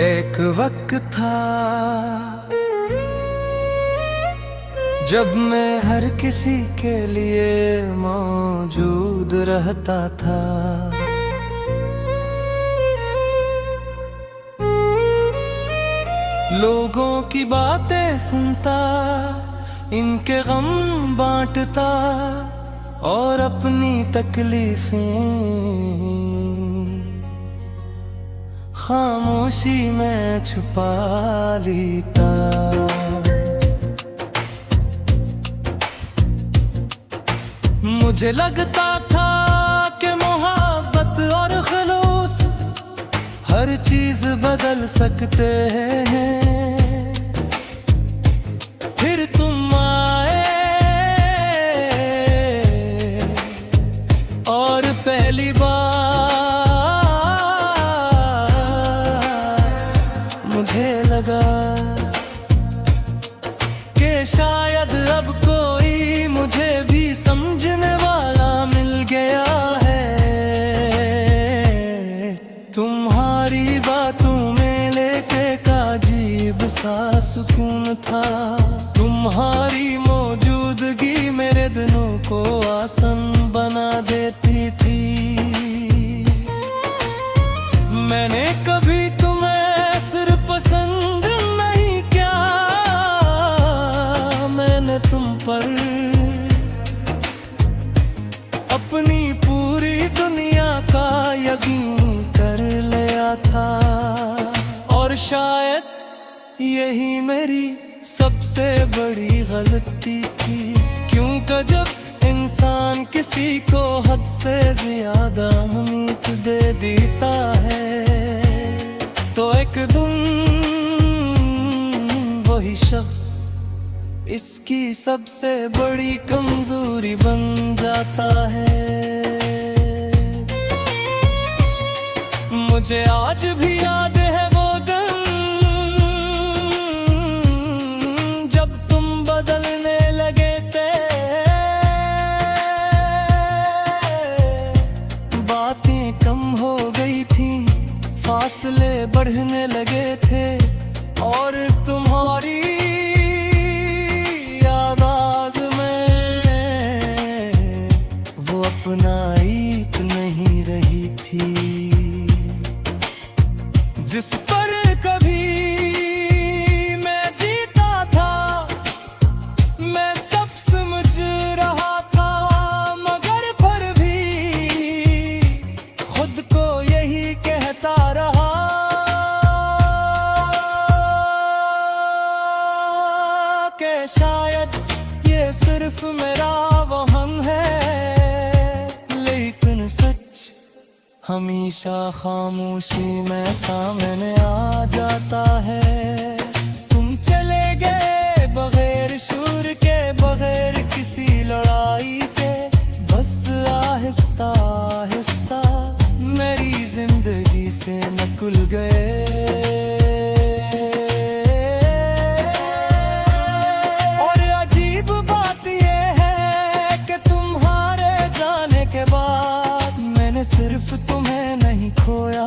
एक वक्त था जब मैं हर किसी के लिए मौजूद रहता था। लोगों की बातें सुनता, इनके गम बांटता और अपनी तकलीफें खामोशी में छुपा लेता। मुझे लगता था कि मोहब्बत और खलूस हर चीज बदल सकते हैं। फिर तुम आए और पहली बार मुझे लगा कि शायद अब कोई मुझे भी समझने वाला मिल गया है। तुम्हारी बातों में लेके का अजीब सा सुकून था। तुम्हारी मौजूदगी मेरे दिनों को आसान बना देती थी। मैंने कभी तुम्हें सिर्फ पसंद नहीं किया, मैंने तुम पर अपनी पूरी दुनिया का यकीन कर लिया था। और शायद यही मेरी सबसे बड़ी गलती थी, क्योंकि जब इंसान किसी को हद से ज्यादा अहमियत दे देता है तो एक दिन वही शख्स इसकी सबसे बड़ी कमजोरी बन जाता है। मुझे आज भी याद है वो दिन जब तुम बदलने लगे थे। बातें कम हो गई थी, फासले बढ़ने लगे थे और तुम्हारी आवाज में वो अपनाइत नहीं रही थी जिस पर कभी मैं जीता था। मैं सब समझ रहा था मगर फिर भी खुद को यही कहता रहा कि शायद ये सिर्फ मेरा वहम है। लेकिन सच हमेशा खामोशी में सामने आ जाता है। तुम चले गए बगैर शूर के, बगैर किसी लड़ाई के, बस आहिस्ता आहिस्ता मेरी जिंदगी से निकल गए। और अजीब बात ये है कि तुम्हारे जाने के बाद मैंने सिर्फ तुम्हें नहीं खोया,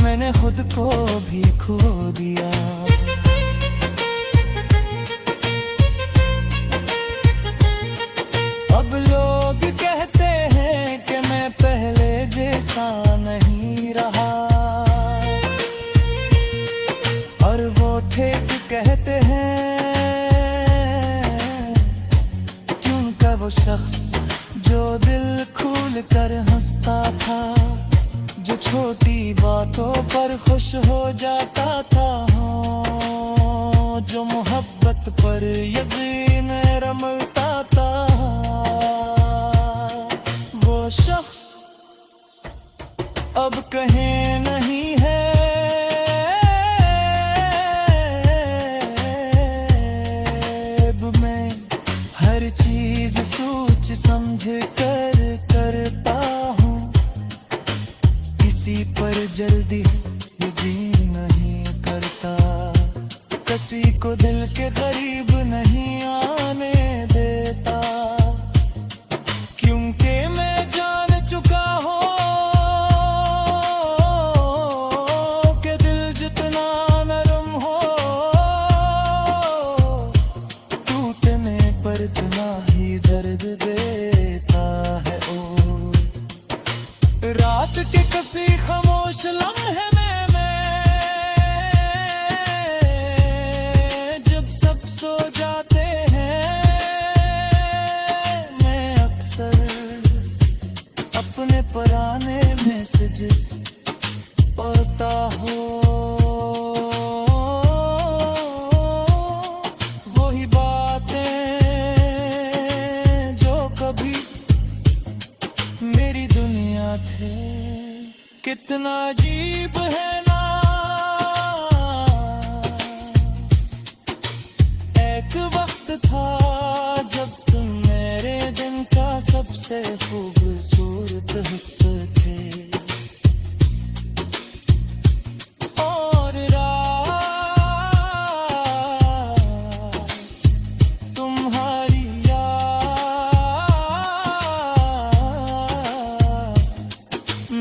मैंने खुद को भी खो दिया। अब लोग कहते हैं कि मैं पहले जैसा नहीं रहा और वो ठीक कहते हैं, क्योंकि वो शख्स जो दिल खोल कर हंसता था, जो छोटी बातों पर खुश हो जाता था, जो मोहब्बत पर यकीन रमता था, वो शख्स अब कहीं नहीं है। अब मैं हर चीज सोच समझ कर करता हूँ, किसी पर जल्दी यकीन नहीं करता, किसी को दिल के करीब नहीं आने देता, क्योंकि मैं जान चुका हूँ कि दिल जितना एक वक्त था जब तुम मेरे दिन का सबसे खूबसूरत हिस्सा थे, और राज तुम्हारी याद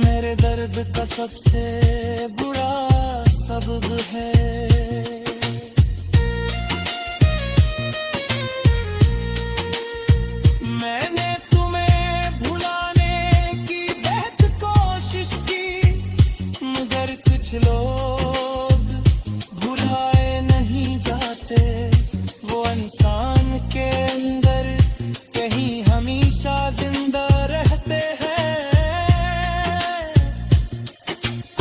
मेरे दर्द का सबसे बुरा सबब है। मैंने तुम्हें भुलाने की बेहद कोशिश की, मगर कुछ लोग भुलाए नहीं जाते। वो इंसान के अंदर कहीं हमेशा जिंदा रहते हैं।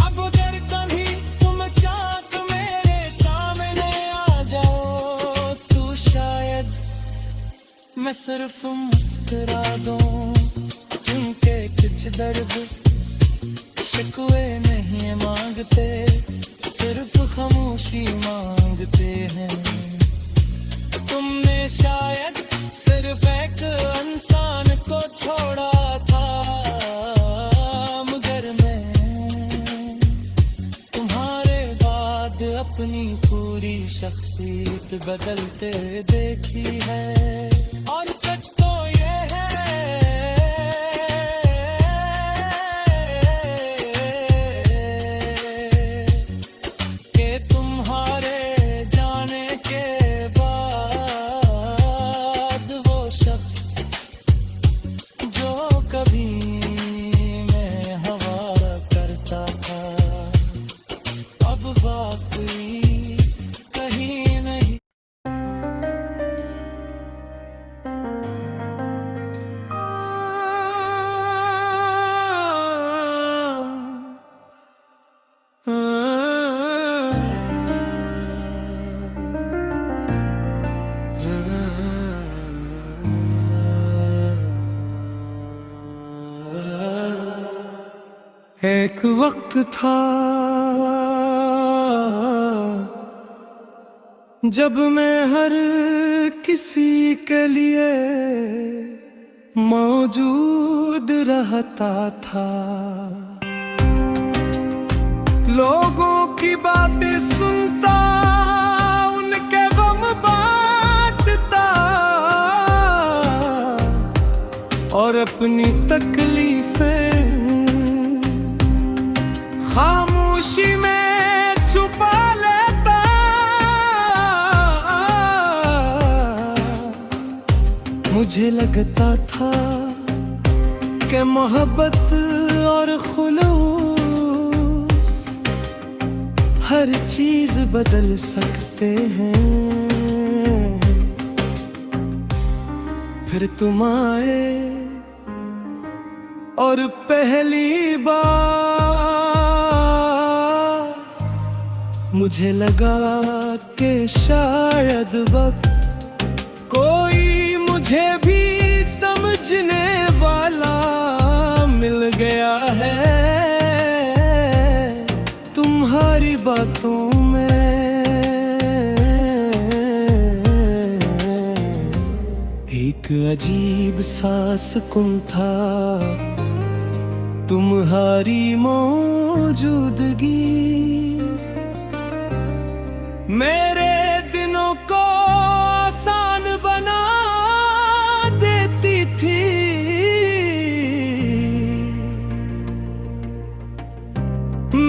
अब अगर कभी तुम चाक मेरे सामने आ जाओ तो शायद मैं सिर्फ मुस्कुरा दूं, क्योंकि कुछ दर्द शिकवे नहीं मांगते, सिर्फ खामोशी मांगते हैं। तुमने शायद सिर्फ एक इंसान को छोड़ा था, मगर मैं तुम्हारे बाद अपनी पूरी शख्सियत बदलते देखी है। और सच तो ये है कि तुम्हारे जाने के बाद वो शख्स जो कभी मैं हवा करता था, अब वाकई कहीं नहीं। एक वक्त था जब मैं हर किसी के लिए मौजूद रहता था, लोगों की बातें सुनता, उनके गम बांटता और अपनी तकलीफें खामोशी में छुपा लेता। मुझे लगता था कि मोहब्बत और खुलूस हर चीज बदल सकते हैं। फिर तुम आए और पहली बार मुझे लगा कि शायद वक्त कोई मुझे भी समझने वाला मिल गया है। तुम्हारी बातों में एक अजीब सा सुकून था, तुम्हारी मौजूदगी मेरे दिनों को आसान बना देती थी।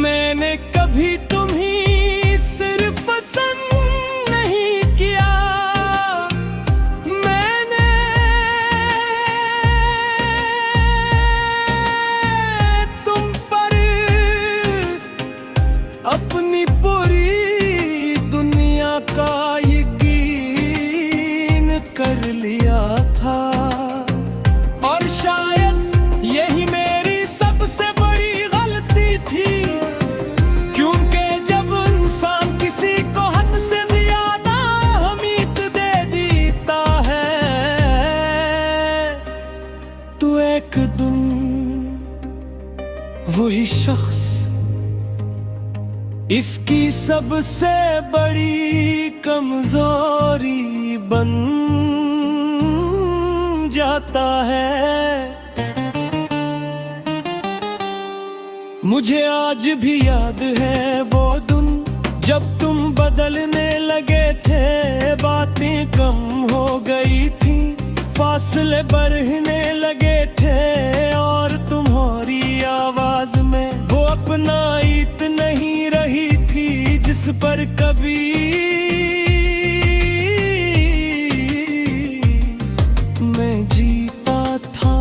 मैंने कभी तुम्हें सिर्फ पसंद नहीं किया, मैंने तुम पर अपनी पूरी दुनिया का यकीन कर लिया था। और शायद यही मेरी सबसे बड़ी गलती थी, क्योंकि जब इंसान किसी को हद से ज्यादा अहमियत दे देता है तो एक दिन वही शख्स इसकी सबसे बड़ी कमजोरी दूरी बन जाता है। मुझे आज भी याद है वो दिन जब तुम बदलने लगे थे, बातें कम हो गई थी, फासले बढ़ने लगे थे, और तुम्हारी आवाज में वो अपनाइत नहीं रही थी जिस पर कभी मैं जीता था।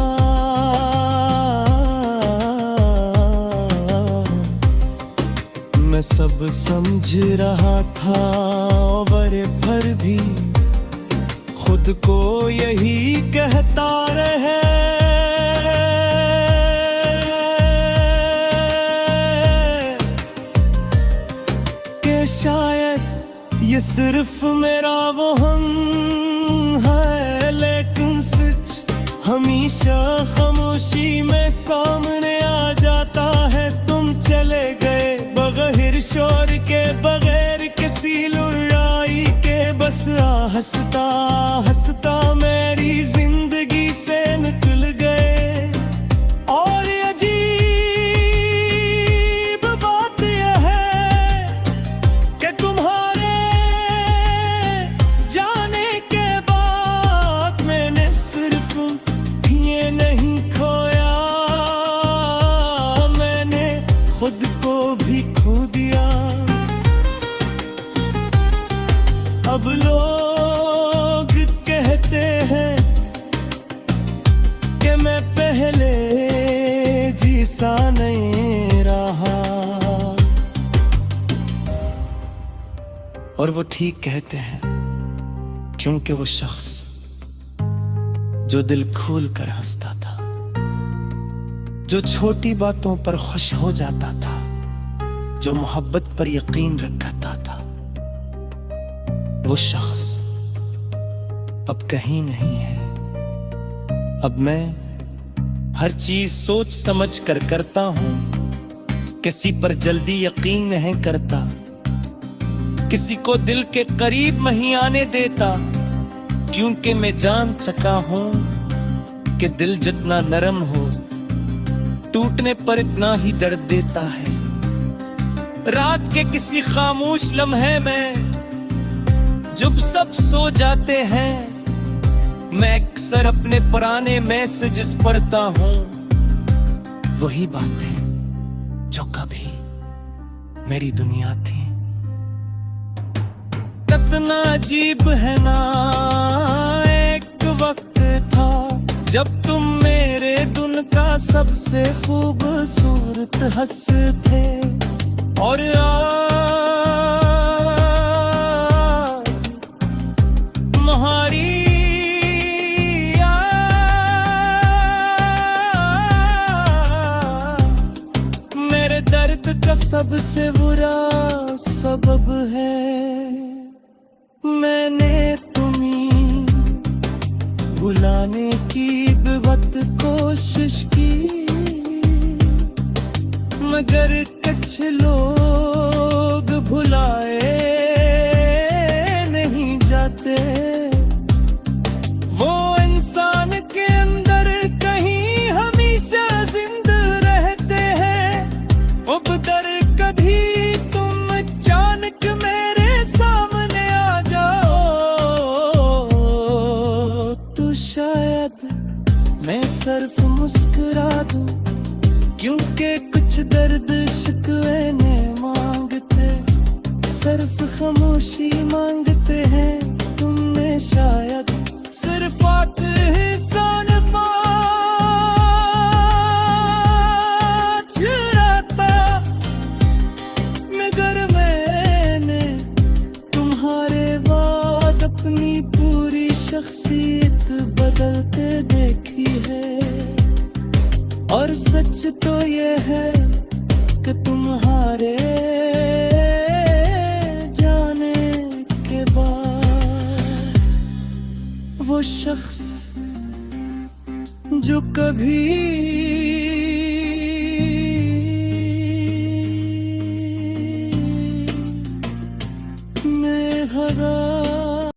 मैं सब समझ रहा था और फिर भी खुद को यही कहता रहे कि शायद ये सिर्फ मेरा वहम है, लेकिन सच हमेशा खामोशी में सामने आ जाता है। तुम चले गए बगैर शोर के, बगैर किसी लड़ाई के, बस हंसता हंसता मेरी जिंदगी से निकल गए। और अजीब बात यह है कि तुम्हारे जाने के बाद मैंने सिर्फ ये नहीं खोया, मैंने खुद को भी खो दिया। अब लोग कहते हैं कि मैं पहले जैसा नहीं रहा, और वो ठीक कहते हैं, क्योंकि वो शख्स जो दिल खोल कर हंसता था, जो छोटी बातों पर खुश हो जाता था, जो मोहब्बत पर यकीन रखता था, वो शख्स अब कहीं नहीं है। अब मैं हर चीज सोच समझ कर करता हूं, किसी पर जल्दी यकीन नहीं करता, किसी को दिल के करीब नहीं आने देता, क्योंकि मैं जान चुका हूं कि दिल जितना नरम हो टूटने पर इतना ही दर्द देता है। रात के किसी खामोश लम्हे में जब सब सो जाते हैं, मैं अक्सर अपने पुराने मैसेजेस पढ़ता हूं, वही बातें जो कभी मेरी दुनिया थी। कितना अजीब है ना, एक वक्त था जब तुम मेरे दिन का सबसे खूबसूरत हंस थे, और मेरे दर्द का सबसे बुरा सबब है। मैंने तुम्हें भुलाने की बेवक्त कोशिश की, मगर कुछ लोग भुलाए नहीं जाते। वो इंसान के अंदर कहीं हमेशा जिंदा रहते हैं। अब दर कभी तुम अचानक मेरे सामने आ जाओ तो शायद मैं सिर्फ मुस्कुरा दूं, क्योंकि कुछ दर्द शिकवे ने मांगते, सिर्फ खामोशी मांगते हैं। तुमने शायद सिर्फ एहसान चुराता, मगर मैंने तुम्हारे बाद अपनी पूरी शख्सियत बदलते देखी है। और सच तो ये है कि तुम्हारे जाने के बाद वो शख्स जो कभी